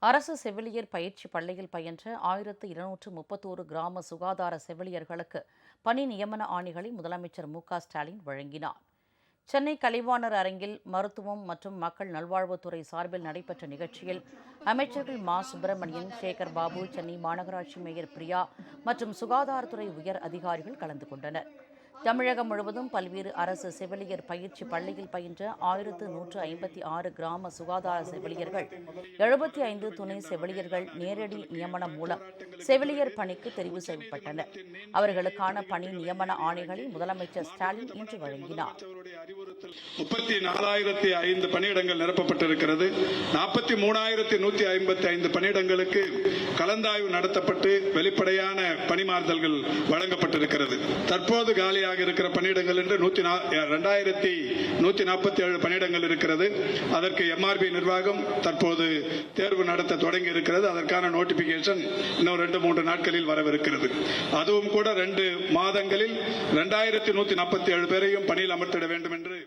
அரசு செவிலியர் பயிற்சி பள்ளியில் பயின்ற 1231 கிராம சுகாதார செவிலியர்களுக்கு பணி நியமன ஆணைகளை முதலமைச்சர் மு.க.ஸ்டாலின் வழங்கினார். சென்னை கலைவாணர் அரங்கில் மருத்துவம் மற்றும் மக்கள் நல்வாழ்வுத்துறை சார்பில் நடைபெற்ற நிகழ்ச்சியில் அமைச்சர்கள் மா. சுப்பிரமணியன், சேகர் பாபு, சென்னை மாநகராட்சி மேயர் பிரியா மற்றும் சுகாதாரத்துறை உயர் அதிகாரிகள் கலந்து கொண்டனர். தமிழகம் முழுவதும் பல்வேறு அரசு செவிலியர் பயிற்சி பள்ளியில் பயின்ற 1156 கிராம சுகாதார செவிலியர்கள், 75 துணை செவிலியர்கள் நேரடி நியமனம் மூலம் செவிலியர் பணிக்கு தெரிவு செய்யப்பட்டனர். அவர்களுக்கான பணி நியமன ஆணைகளை முதலமைச்சர் ஸ்டாலின் இன்று வழங்கினார். 34,005 பணியிடங்கள் நிரப்பப்பட்டிருக்கிறது. 43,155 பணியிடங்களுக்கு கலந்தாய்வு நடத்தப்பட்டு வெளிப்படையான பணிமாறுதல்கள் வழங்கப்பட்டிருக்கிறது. தற்போது காலியாக இருக்கிற பணியிடங்கள் என்று 2,147 பணியிடங்கள் இருக்கிறது. அதற்கு MRB நிர்வாகம் தற்போது தேர்வு நடத்த தொடங்கி இருக்கிறது. அதற்கான நோட்டிபிகேஷன் இன்னும் 2-3 நாட்களில் வரவிருக்கிறது. அதுவும் கூட 2 மாதங்களில் 2,147 பேரையும் பணியில் அமர்த்திட வேண்டும் என்று